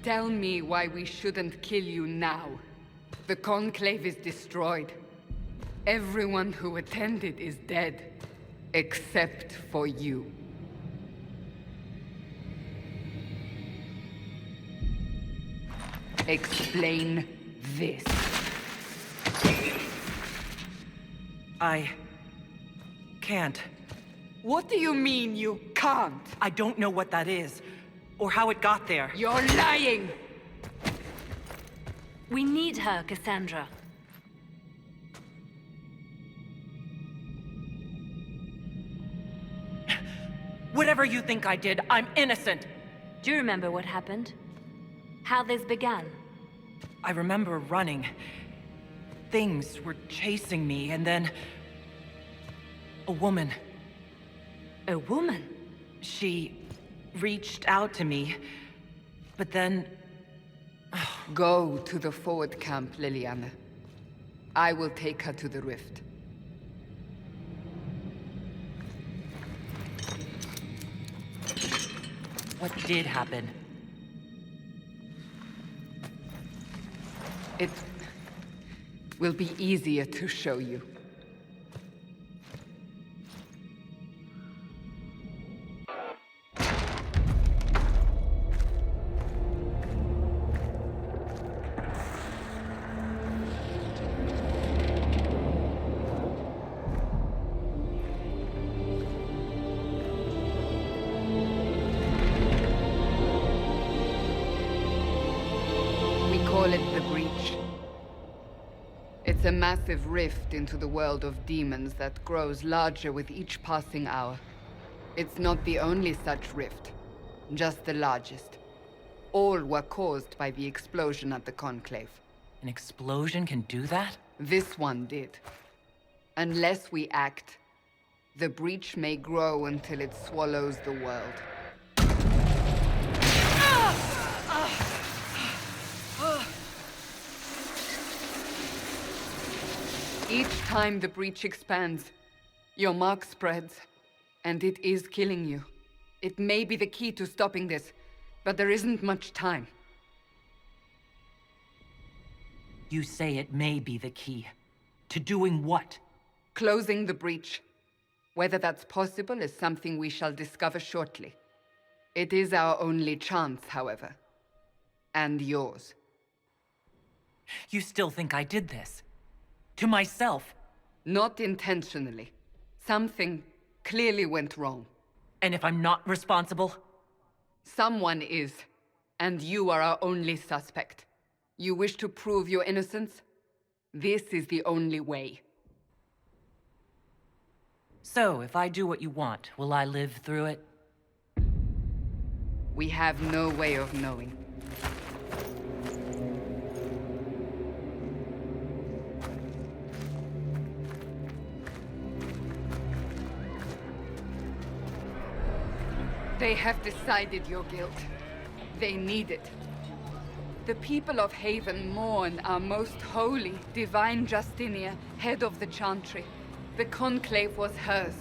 Tell me why we shouldn't kill you now. The Conclave is destroyed. Everyone who attended is dead. Except for you. Explain this. I can't. What do you mean you can't? I don't know what that is, or how it got there. You're lying! We need her, Cassandra. Whatever you think I did, I'm innocent! Do you remember what happened? How this began? I remember running. Things were chasing me, and then... a woman. A woman? She reached out to me, but then... Go to the forward camp, Liliana. I will take her to the rift. What did happen? It will be easier to show you. It's a massive rift into the world of demons that grows larger with each passing hour. It's not the only such rift, just the largest. All were caused by the explosion at the Conclave. An explosion can do that? This one did. Unless we act, the breach may grow until it swallows the world. Each time the breach expands, your mark spreads, and it is killing you. It may be the key to stopping this, but there isn't much time. You say it may be the key. To doing what? Closing the breach. Whether that's possible is something we shall discover shortly. It is our only chance, however. And yours. You still think I did this? To myself? Not intentionally. Something clearly went wrong. And if I'm not responsible? Someone is, and you are our only suspect. You wish to prove your innocence? This is the only way. So, if I do what you want, will I live through it? We have no way of knowing. They have decided your guilt. They need it. The people of Haven mourn our most holy, divine Justinia, head of the Chantry. The Conclave was hers.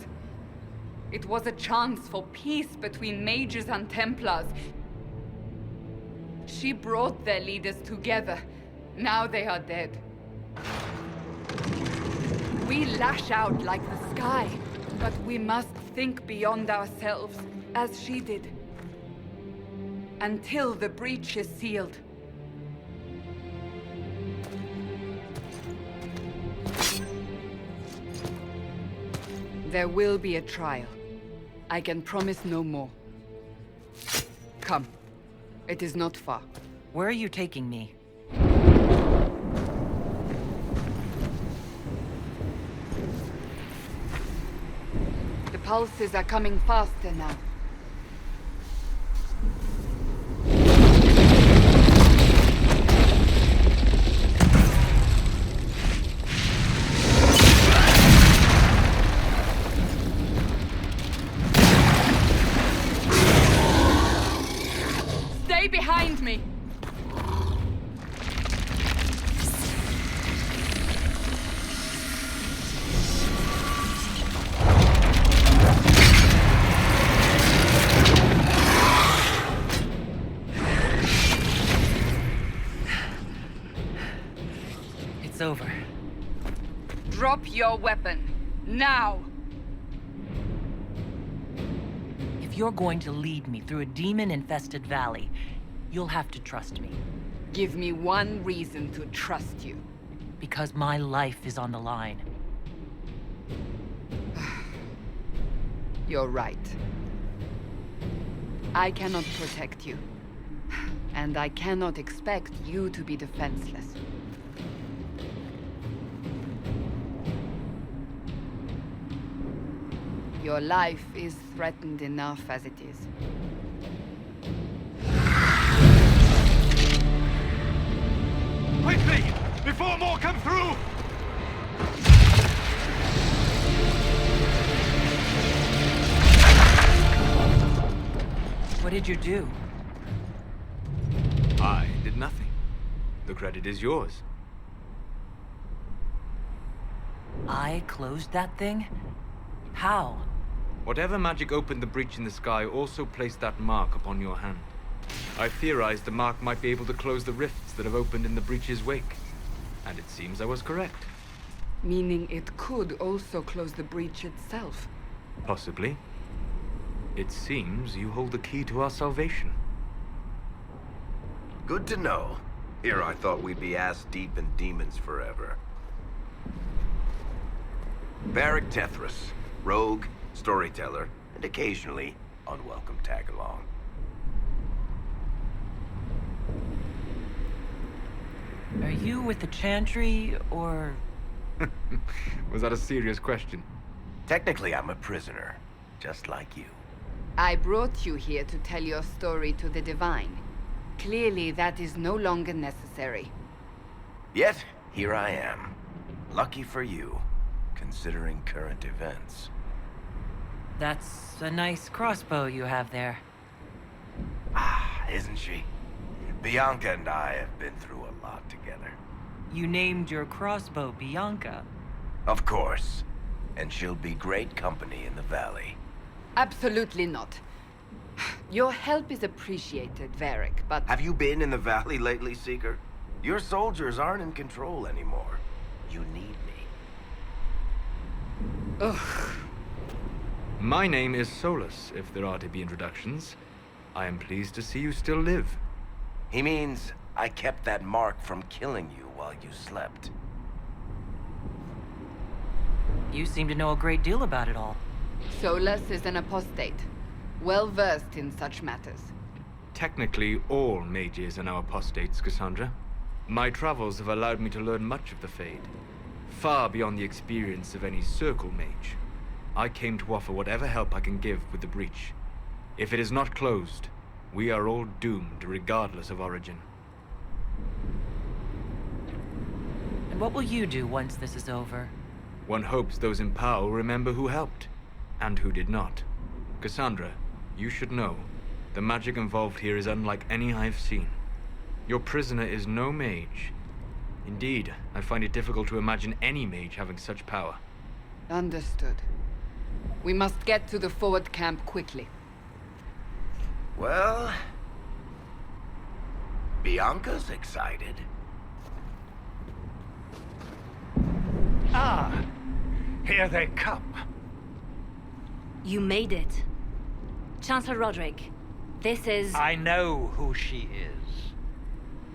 It was a chance for peace between mages and Templars. She brought their leaders together. Now they are dead. We lash out like the sky, but we must think beyond ourselves, as she did. Until the breach is sealed. There will be a trial. I can promise no more. Come. It is not far. Where are you taking me? The pulses are coming faster now. Stay behind me! over. Drop your weapon. Now! If you're going to lead me through a demon-infested valley, you'll have to trust me. Give me one reason to trust you. Because my life is on the line. You're right. I cannot protect you. And I cannot expect you to be defenseless. Your life is threatened enough as it is. Quickly! Before more come through! What did you do? I did nothing. The credit is yours. I closed that thing? How? Whatever magic opened the breach in the sky also placed that mark upon your hand. I theorized the mark might be able to close the rifts that have opened in the breach's wake. And it seems I was correct. Meaning it could also close the breach itself. Possibly. It seems you hold the key to our salvation. Good to know. Here I thought we'd be ass-deep in demons forever. Varric Tethras, rogue, storyteller, and occasionally unwelcome tag-along. Are you with the Chantry, or...? Was that a serious question? Technically, I'm a prisoner, just like you. I brought you here to tell your story to the Divine. Clearly, that is no longer necessary. Yet, here I am. Lucky for you, considering current events. That's a nice crossbow you have there. Ah, isn't she? Bianca and I have been through a lot together. You named your crossbow Bianca. Of course. And she'll be great company in the valley. Absolutely not. Your help is appreciated, Varric, but... Have you been in the valley lately, Seeker? Your soldiers aren't in control anymore. You need me. Ugh. My name is Solus, if there are to be introductions. I am pleased to see you still live. He means I kept that mark from killing you while you slept. You seem to know a great deal about it all. Solus is an apostate, well-versed in such matters. Technically, all mages are now apostates, Cassandra. My travels have allowed me to learn much of the Fade, far beyond the experience of any circle mage. I came to offer whatever help I can give with the breach. If it is not closed, we are all doomed regardless of origin. And what will you do once this is over? One hopes those in power will remember who helped, and who did not. Cassandra, you should know, the magic involved here is unlike any I've seen. Your prisoner is no mage. Indeed, I find it difficult to imagine any mage having such power. Understood. We must get to the forward camp quickly. Well... Bianca's excited. Ah, here they come. You made it. Chancellor Roderick, this is... I know who she is.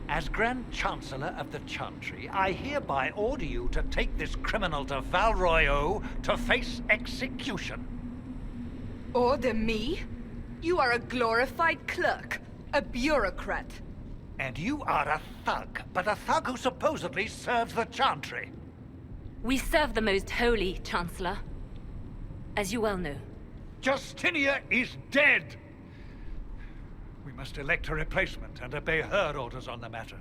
As Grand Chancellor of the Chantry, I hereby order you to take this criminal to Val Royeaux to face execution. Order me? You are a glorified clerk, a bureaucrat. And you are a thug, but a thug who supposedly serves the Chantry. We serve the most holy, Chancellor. As you well know. Justinia is dead! We must elect a replacement and obey her orders on the matter.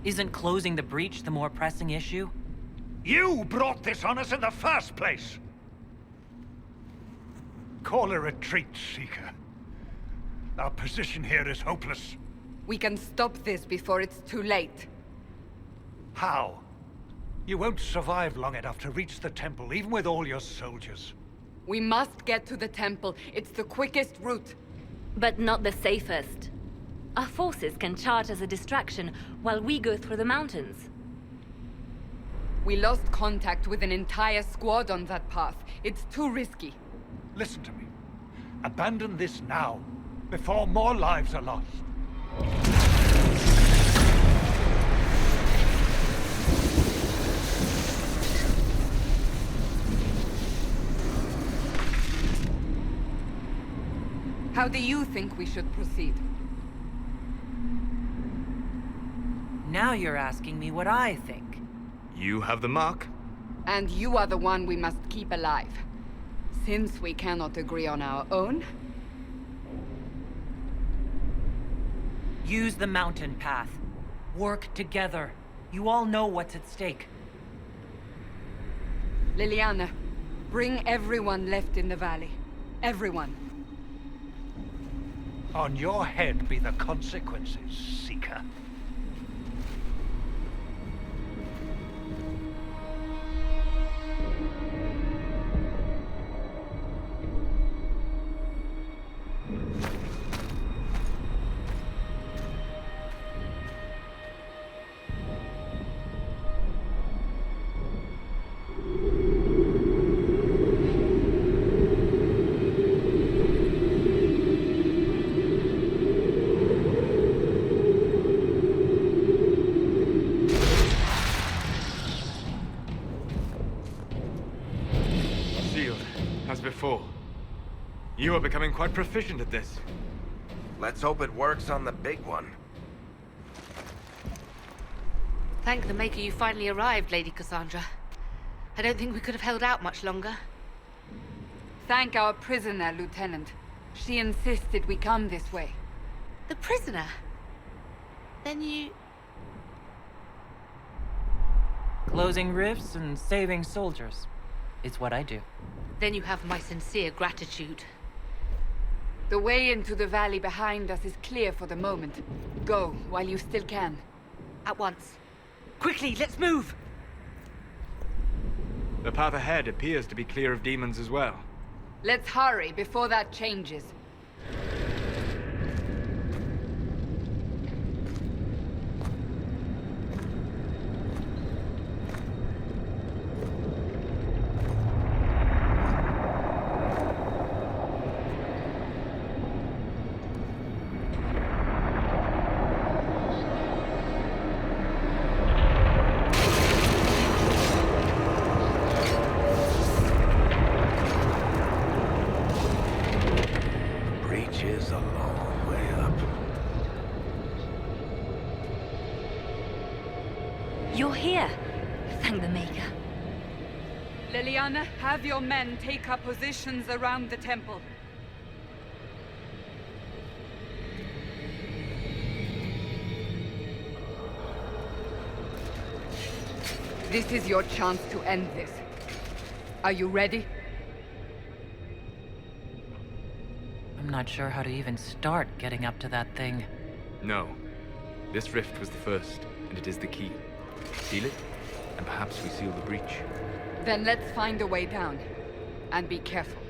Isn't closing the breach the more pressing issue? You brought this on us in the first place! Call a retreat, Seeker. Our position here is hopeless. We can stop this before it's too late. How? You won't survive long enough to reach the temple, even with all your soldiers. We must get to the temple. It's the quickest route. But not the safest. Our forces can charge as a distraction while we go through the mountains. We lost contact with an entire squad on that path. It's too risky. Listen to me. Abandon this now, before more lives are lost. How do you think we should proceed? Now you're asking me what I think. You have the mark. And you are the one we must keep alive. Since we cannot agree on our own, Use the mountain path. Work together. You all know what's at stake. Liliana, bring everyone left in the valley. Everyone. On your head be the consequences, Seeker. You are becoming quite proficient at this. Let's hope it works on the big one. Thank the Maker you finally arrived, Lady Cassandra. I don't think we could have held out much longer. Thank our prisoner, Lieutenant. She insisted we come this way. The prisoner? Then you... Closing rifts and saving soldiers. It's what I do. Then you have my sincere gratitude. The way into the valley behind us is clear for the moment. Go, while you still can. At once. Quickly, let's move! The path ahead appears to be clear of demons as well. Let's hurry before that changes. You're here. Thank the Maker. Liliana, have your men take up positions around the temple. This is your chance to end this. Are you ready? I'm not sure how to even start getting up to that thing. No. This rift was the first, and it is the key. Seal it, and perhaps we seal the breach. Then let's find a way down. And be careful.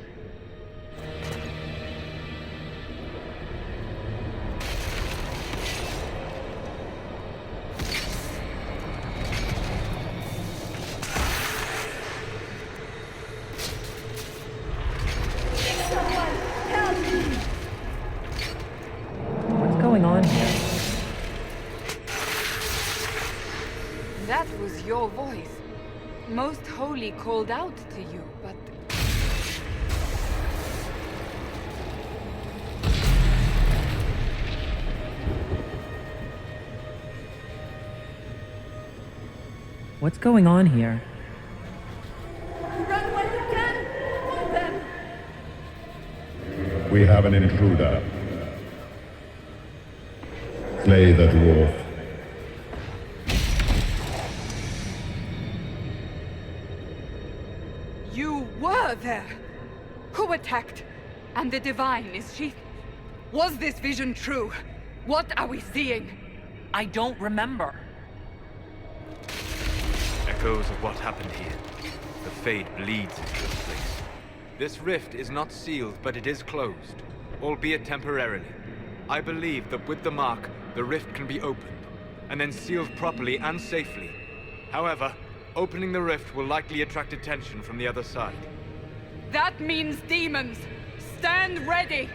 What's going on here? That was your voice. Most Holy called out to you, but... What's going on here? Run when you can! Hold them! We have an intruder. Slay the dwarf. You were there! Who attacked? And the Divine, is she... Was this vision true? What are we seeing? I don't remember. Echoes of what happened here. The Fade bleeds into this place. This rift is not sealed, but it is closed, albeit temporarily. I believe that with the mark, the rift can be opened, and then sealed properly and safely. However, opening the rift will likely attract attention from the other side. That means demons! Stand ready!